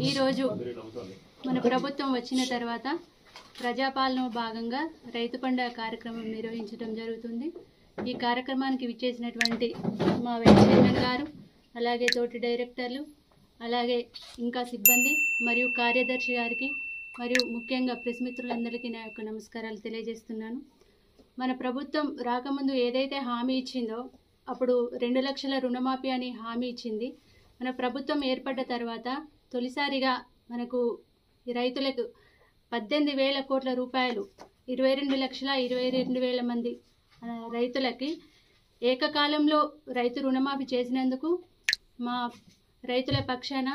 ఈరోజు మన ప్రభుత్వం వచ్చిన తర్వాత ప్రజాపాలన భాగంగా రైతు పండుగ కార్యక్రమం నిర్వహించడం జరుగుతుంది. ఈ కార్యక్రమానికి విచ్చేసినటువంటి మా వైస్ చైర్మన్ గారు, అలాగే తోటి డైరెక్టర్లు, అలాగే ఇంకా సిబ్బంది మరియు కార్యదర్శి గారికి మరియు ముఖ్యంగా ప్రెస్ మిత్రులందరికీ నా యొక్క నమస్కారాలు తెలియజేస్తున్నాను. మన ప్రభుత్వం రాకముందు ఏదైతే హామీ ఇచ్చిందో అప్పుడు 2 లక్షల రుణమాఫీ అని హామీ ఇచ్చింది. మన ప్రభుత్వం ఏర్పడ్డ తర్వాత తొలిసారిగా మనకు రైతులకు 18,000 కోట్ల రూపాయలు 22,22,000 మంది రైతులకి ఏకకాలంలో రైతు రుణమాఫీ చేసినందుకు మా రైతుల పక్షాన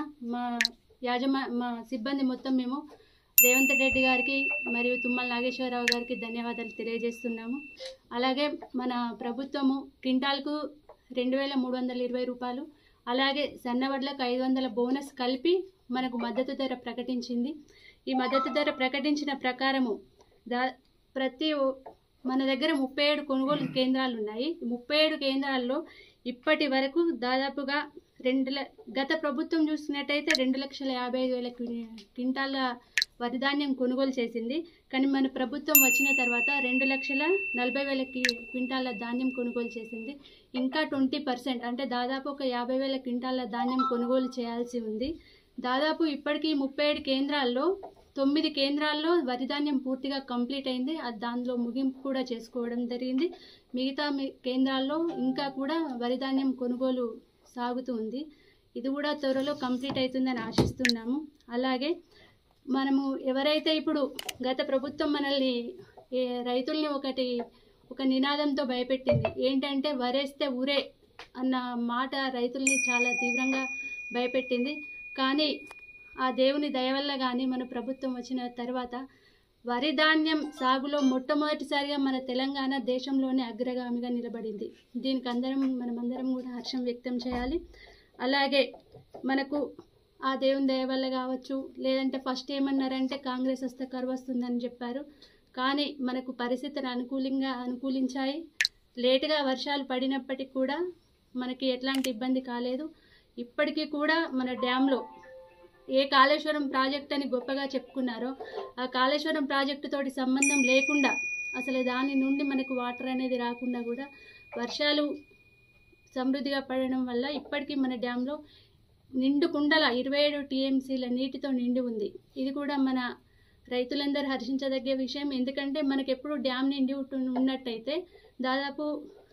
మా సిబ్బంది మొత్తం మేము రేవంత్ రెడ్డి గారికి మరియు తుమ్మల నాగేశ్వరరావు గారికి ధన్యవాదాలు తెలియజేస్తున్నాము. అలాగే మన ప్రభుత్వము క్వింటాల్కు 2,320 రూపాయలు, అలాగే సన్నవడ్లకు 500 బోనస్ కలిపి మనకు మద్దతు ధర ప్రకటించింది. ఈ మద్దతు ధర ప్రకటించిన ప్రకారము మన దగ్గర 37 కొనుగోలు కేంద్రాలు ఉన్నాయి. 37 కేంద్రాల్లో ఇప్పటి వరకు దాదాపుగా గత ప్రభుత్వం చూసినట్టయితే 2,55,000 క్వింటాల వరిధాన్యం కొనుగోలు చేసింది. కానీ మన ప్రభుత్వం వచ్చిన తర్వాత 2,40,000 క్వింటాల ధాన్యం కొనుగోలు చేసింది. ఇంకా 20% అంటే దాదాపు ఒక 50,000 క్వింటాల ధాన్యం కొనుగోలు చేయాల్సి ఉంది. దాదాపు ఇప్పటికీ 37 కేంద్రాల్లో 9 కేంద్రాల్లో వరిధాన్యం పూర్తిగా కంప్లీట్ అయింది. దానిలో ముగింపు కూడా చేసుకోవడం జరిగింది. మిగతా కేంద్రాల్లో ఇంకా కూడా వరిధాన్యం కొనుగోలు సాగుతూ ఉంది. ఇది కూడా త్వరలో కంప్లీట్ అవుతుందని ఆశిస్తున్నాము. అలాగే మనము ఎవరైతే ఇప్పుడు గత ప్రభుత్వం మనల్ని రైతుల్ని ఒక నినాదంతో భయపెట్టింది, ఏంటంటే వరేస్తే ఊరే అన్న మాట రైతుల్ని చాలా తీవ్రంగా భయపెట్టింది. కానీ ఆ దేవుని దయ వల్ల కానీ మన ప్రభుత్వం వచ్చిన తర్వాత వరి ధాన్యం సాగులో మొట్టమొదటిసారిగా మన తెలంగాణ దేశంలోనే అగ్రగామిగా నిలబడింది. దీనికి మనమందరం కూడా హర్షం వ్యక్తం చేయాలి. అలాగే మనకు ఆ దేవుని దయ వల్ల కావచ్చు, లేదంటే ఫస్ట్ ఏమన్నారంటే కాంగ్రెస్ వస్తే కరువు వస్తుందని చెప్పారు. కానీ మనకు పరిస్థితులు అనుకూలించాయి. లేటుగా వర్షాలు పడినప్పటికీ కూడా మనకి ఎట్లాంటి ఇబ్బంది కాలేదు. ఇప్పటికీ కూడా మన డ్యాంలో ఏ కాళేశ్వరం ప్రాజెక్ట్ అని గొప్పగా చెప్పుకున్నారో ఆ కాళేశ్వరం ప్రాజెక్టు తోటి సంబంధం లేకుండా అసలు దాని నుండి మనకు వాటర్ అనేది రాకుండా కూడా వర్షాలు సమృద్ధిగా పడడం వల్ల ఇప్పటికీ మన డ్యాంలో నిండు కుండల 27 TMCల నీటితో నిండి ఉంది. ఇది కూడా మన రైతులందరూ హర్షించదగ్గ విషయం. ఎందుకంటే మనకు ఎప్పుడు డ్యామ్ నిండి ఉన్నట్టయితే దాదాపు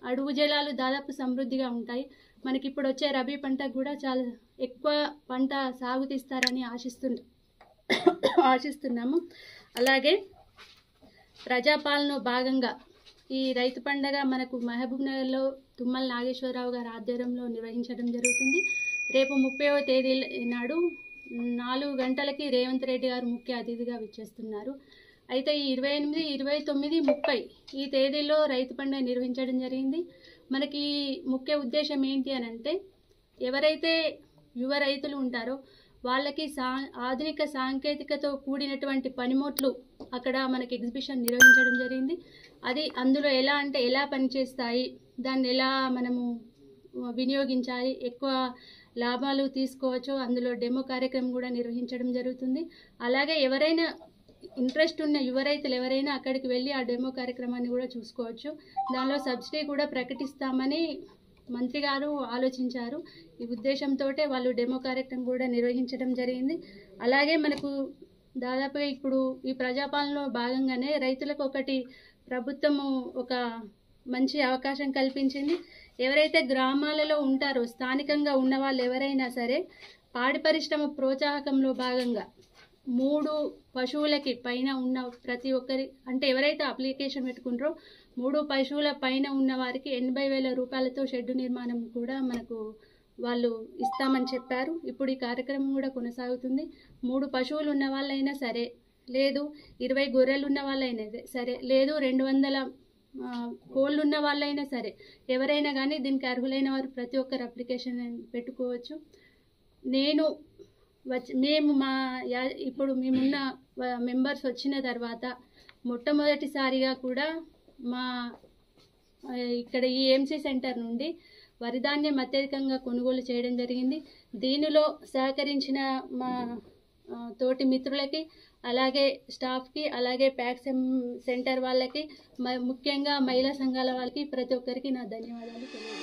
అడుగు జలాలు దాదాపు సమృద్ధిగా ఉంటాయి. మనకి ఇప్పుడు వచ్చే రబీ పంటకు కూడా చాలా ఎక్కువ పంట సాగు తీస్తారని ఆశిస్తున్నాము. అలాగే ప్రజాపాలన భాగంగా ఈ రైతు పండుగ మనకు మహబూబ్ నగర్లో తుమ్మల నాగేశ్వరరావు గారి ఆధ్వర్యంలో నిర్వహించడం జరుగుతుంది. రేపు 30వ తేదీ నాడు 4 గంటలకి రేవంత్ రెడ్డి గారు ముఖ్య అతిథిగా విచ్చేస్తున్నారు. అయితే ఈ 28, 29, 30 ఈ తేదీలో రైతు పండుగ నిర్వహించడం జరిగింది. మనకి ముఖ్య ఉద్దేశం ఏంటి అని అంటే ఎవరైతే యువ రైతులు ఉంటారో వాళ్ళకి ఆధునిక సాంకేతికతో కూడినటువంటి పనిముట్లు అక్కడ మనకి ఎగ్జిబిషన్ నిర్వహించడం జరిగింది. అది అందులో ఎలా పనిచేస్తాయి, దాన్ని ఎలా మనము వినియోగించాలి, ఎక్కువ లాభాలు తీసుకోవచ్చు, అందులో డెమో కార్యక్రమం కూడా నిర్వహించడం జరుగుతుంది. అలాగే ఎవరైనా ఇంట్రెస్ట్ ఉన్న యువ రైతులు ఎవరైనా అక్కడికి వెళ్ళి ఆ డెమో కార్యక్రమాన్ని కూడా చూసుకోవచ్చు. దానిలో సబ్సిడీ కూడా ప్రకటిస్తామని మంత్రి గారు ఆలోచించారు. ఈ ఉద్దేశంతో వాళ్ళు డెమో కార్యక్రమం కూడా నిర్వహించడం జరిగింది. అలాగే మనకు దాదాపుగా ఇప్పుడు ఈ ప్రజాపాలనలో భాగంగానే రైతులకు ప్రభుత్వము ఒక మంచి అవకాశం కల్పించింది. ఎవరైతే గ్రామాలలో ఉంటారో స్థానికంగా ఉన్న వాళ్ళు ఎవరైనా సరే పాడి పరిశ్రమ ప్రోత్సాహకంలో భాగంగా 3 పశువులకి పైన ఉన్న ప్రతి ఒక్కరి అంటే ఎవరైతే అప్లికేషన్ పెట్టుకుంటారో 3 పశువుల పైన ఉన్న వారికి 80,000 రూపాయలతో షెడ్డు నిర్మాణం కూడా మనకు వాళ్ళు ఇస్తామని చెప్పారు. ఇప్పుడు ఈ కార్యక్రమం కూడా కొనసాగుతుంది. 3 పశువులు ఉన్న వాళ్ళైనా సరే, లేదు 20 గొర్రెలు ఉన్న వాళ్ళైనా సరే, లేదు 200 కోళ్ళు ఉన్న వాళ్ళైనా సరే, ఎవరైనా కానీ దీనికి అర్హులైన వారు ప్రతి ఒక్కరు అప్లికేషన్ పెట్టుకోవచ్చు. ఇప్పుడు మేమున్న మెంబర్స్ వచ్చిన తర్వాత మొట్టమొదటిసారిగా కూడా ఇక్కడ ఈ ఏఎంసీ సెంటర్ నుండి వరి ధాన్యం అత్యధికంగా కొనుగోలు చేయడం జరిగింది. దీనిలో సహకరించిన మా తోటి మిత్రులకి, అలాగే స్టాఫ్కి, అలాగే ప్యాక్ సెంటర్ వాళ్ళకి, ముఖ్యంగా మహిళా సంఘాల వాళ్ళకి ప్రతి ఒక్కరికి నా ధన్యవాదాలు తెలియజేస్తున్నాను.